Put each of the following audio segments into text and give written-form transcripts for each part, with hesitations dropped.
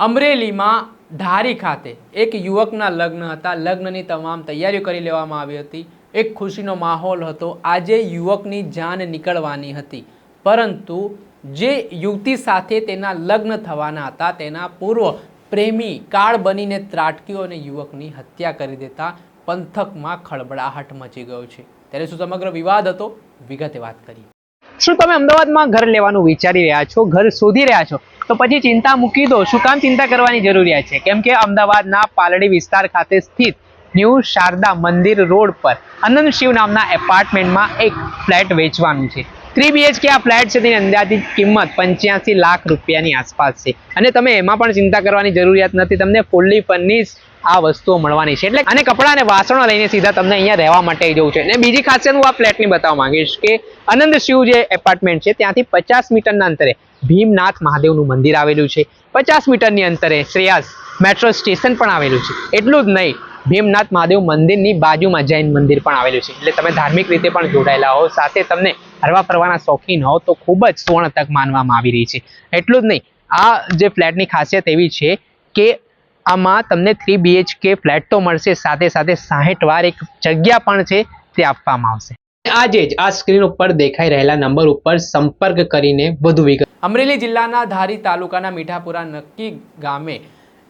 અમરેલીમાં ધારી ખાતે એક યુવકના લગ્ન હતા. લગ્નની તમામ તૈયારીઓ કરી લેવામાં આવી હતી. એક ખુશીનો માહોલ હતો. આજે યુવકની જાન નીકળવાની હતી, પરંતુ જે યુવતી સાથે તેના લગ્ન થવાના હતા તેના પૂર્વ પ્રેમી કાળ બનીને ત્રાટક્યો અને યુવકની હત્યા કરી દેતા પંથકમાં ખળબળાહટ મચી ગયો છે. ત્યારે શું સમગ્ર વિવાદ હતો, વિગતે વાત કરીએ. શું તમે અમદાવાદમાં ઘર લેવાનું વિચારી રહ્યા છો, ઘર શોધી રહ્યા છો, તો પછી ચિંતા મૂકી દો. શું કામ ચિંતા કરવાની જરૂરિયાત છે? કેમ કે અમદાવાદના પાલડી વિસ્તાર ખાતે સ્થિત ન્યૂ શારદા મંદિર રોડ પર આનંદ શિવ નામના એપાર્ટમેન્ટમાં એક ફ્લેટ વેચવાનું છે. 3 BHK આ ફ્લેટ છે, તેની અંદાજિત કિંમત 85 લાખ રૂપિયાની આસપાસ છે. અને તમે એમાં પણ ચિંતા કરવાની જરૂરિયાત નથી, તમને ફૂલ્લી ફર્નિશ આ વસ્તુઓ મળવાની છે. એટલે અને કપડાં અને વાસણો લઈને સીધા તમને અહીંયા રહેવા માટે જવું છે. અને બીજી ખાસિયત હું આ ફ્લેટની બતાવવા માંગીશ કે આનંદ શિવ જે એપાર્ટમેન્ટ છે ત્યાંથી 50 મીટરના અંતરે ભીમનાથ મહાદેવનું મંદિર આવેલું છે. 50 મીટરની અંતરે શ્રેયાસ મેટ્રો સ્ટેશન પણ આવેલું છે. એટલું જ નહીં, ભીમનાથ મહાદેવ મંદિરની બાજુમાં જૈન મંદિર પણ આવેલું છે. એટલે તમે ધાર્મિક રીતે પણ જોડાયેલા હો, સાથે તમને હરવા ફરવાના શોખીન હો તો ખૂબ જ સુવર્ણ તક માનવામાં આવી રહી છે. એટલું જ નહીં, આ જે ફ્લેટની ખાસિયત એવી છે કે આમાં તમને 3 BHK ફ્લેટ તો મળશે, સાથે સાથે 60 વાર એક જગ્યા પણ છે તે આપવામાં આવશે. આજે જ આ સ્ક્રીન ઉપર દેખાઈ રહેલા નંબર ઉપર સંપર્ક કરીને વધુ વિગત. અમરેલી જિલ્લાના ધારી તાલુકાના મીઠાપુરા નક્કી ગામે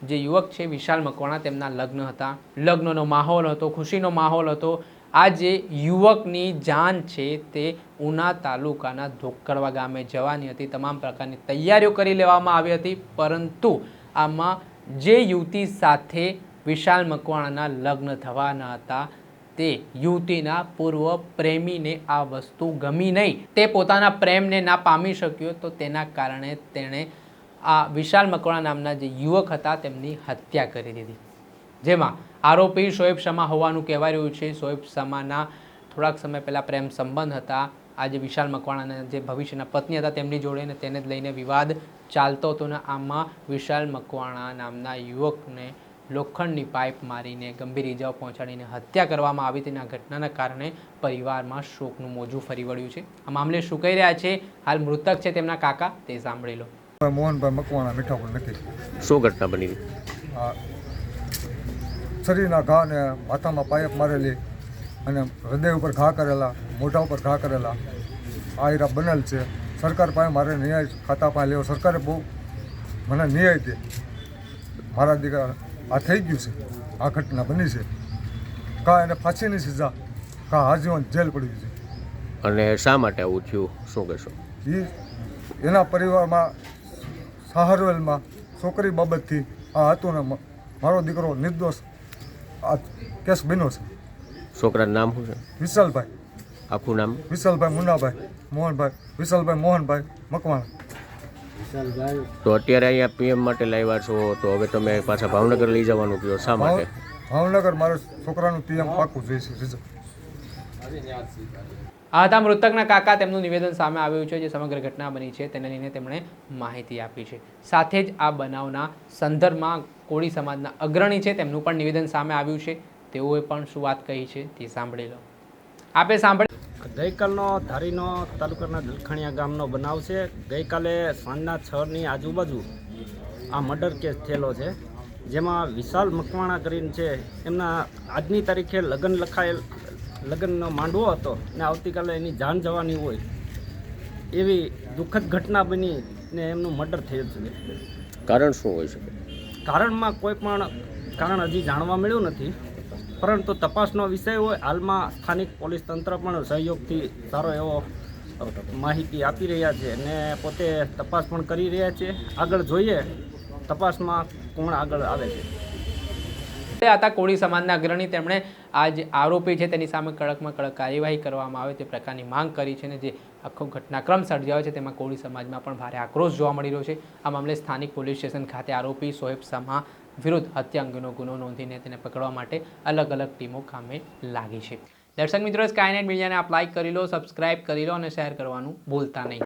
જે યુવક છે વિશાલ મકવાણા, તેમના લગ્ન હતા. લગ્નનો માહોલ હતો, ખુશીનો માહોલ હતો. આ જે યુવકની જાન છે તે ઉના તાલુકાના ધોકડવા ગામે જવાની હતી. તમામ પ્રકારની તૈયારીઓ કરી લેવામાં આવી હતી, પરંતુ આમાં જે યુવતી સાથે વિશાલ મકવાણાના લગ્ન થવાના હતા તે યુવતીના પૂર્વ પ્રેમીને આ વસ્તુ ગમી નહીં. તે પોતાના પ્રેમને ના પામી શક્યો, તો તેના કારણે તેણે આ વિશાલ મકવાણા નામના જે યુવક હતા તેમની હત્યા કરી દીધી. જેમાં આરોપી શોએબ શમા હોવાનું કહેવાય રહ્યું છે. શોએબ શમાના થોડાક સમય પહેલાં પ્રેમ સંબંધ હતા. આજે વિશાલ મકવાણાના જે ભવિષ્યના પત્ની હતા તેમની જોડે, ને તેને જ લઈને વિવાદ ચાલતો હતો. ને આમાં વિશાલ મકવાણા નામના યુવકને લોખંડની પાઇપ મારીને ગંભીર ઇજાઓ પહોંચાડીને હત્યા કરવામાં આવી. તેના ઘટનાના કારણે પરિવારમાં શોકનું મોજું ફરી વળ્યું છે. આ મામલે શું કહી રહ્યા છે હાલ મૃતક છે તેમના કાકા, તે સાંભળી લો. મોહનભાઈ મકવાણા, મીઠાપુર નક્કી. શું ઘટના બની? શરીરના ઘા ને માથામાં પાઇપ મારેલી અને હૃદય ઉપર ઘા કરેલા, મોઢા ઉપર ઘા કરેલા આ હીરા બનેલ છે. સરકાર પાસે મારે ન્યાય ખાતા પાસે લેવો. સરકારે બહુ મને ન્યાય દે. મારા દીકરા આ થઈ ગયું છે, આ ઘટના બની છે. કા એને ફાંસીની સજા, કા આજીવન જેલ પડી છે. અને શા માટે આવું થયું, શું કહેશો? એના પરિવારમાં સહારવેલમાં છોકરી બાબતથી આ હતું ને મારો દીકરો નિર્દોષ આ કેસ બન્યો છે. છોકરાનું નામ શું છે? વિશાલભાઈ. આખું નામ? વિશાલભાઈ મુન્નાભાઈ મોહનભાઈ. વિશાલભાઈ મોહનભાઈ મકવાણા. તો અત્યારે અહીંયા PM માટે લાવ્યા છો, તો હવે તમે પાછા ભાવનગર લઈ જવાનું કહો, શા માટે? ભાવનગર મારે છોકરાનું PM પાકું જોઈશે. આ હતા મૃતકના કાકા. તેમનું નિવેદન સામે આવ્યું છે. જે સમગ્ર ઘટના બની છે તેને લઈને તેમણે માહિતી આપી છે. સાથે જ આ બનાવના સંદર્ભમાં કોળી સમાજના અગ્રણી છે તેમનું પણ નિવેદન સામે આવ્યું છે. તેઓએ પણ શું વાત કહી છે તે સાંભળી લો. આપે સાંભળી. ગઈકાલનો ધારીનો તાલુકાના દલખણિયા ગામનો બનાવ છે. ગઈકાલે સાંજના 6ની આજુબાજુ આ મર્ડર કેસ થયેલો છે, જેમાં વિશાલ મકવાણા કરીને છે. એમના આજની તારીખે લગ્નનો માંડવો હતો ને આવતીકાલે એની જાન જવાની હોય એવી દુઃખદ ઘટના બની ને એમનું મર્ડર થયેલ છે. કારણ શું હોઈ શકે? કારણમાં કોઈ પણ કારણ હજી જાણવા મળ્યું નથી, પરંતુ તપાસનો વિષય હોય. હાલમાં સ્થાનિક પોલીસ તંત્ર પણ સહયોગથી સારો એવો માહિતી આપી રહ્યા છે અને પોતે તપાસ પણ કરી રહ્યા છે. આગળ જોઈએ તપાસમાં કોણ આગળ આવે છે. હતા કોળી સમાજના અગ્રણી. તેમણે આ જે આરોપી છે તેની સામે કડકમાં કડક કાર્યવાહી કરવામાં આવે તે પ્રકારની માંગ કરી છે. અને જે આખો ઘટનાક્રમ સર્જાયો છે તેમાં કોળી સમાજમાં પણ ભારે આક્રોશ જોવા મળી રહ્યો છે. આ મામલે સ્થાનિક પોલીસ સ્ટેશન ખાતે આરોપી શોએબ શમા વિરુદ્ધ હત્યા અંગેનો ગુનો નોંધીને તેને પકડવા માટે અલગ અલગ ટીમો કામે લાગી છે. દર્શક મિત્રો, સ્કાયનેટ મીડિયાને આપ લાઇક કરી લો, સબસ્ક્રાઇબ કરી લો અને શેર કરવાનું ભૂલતા નહીં.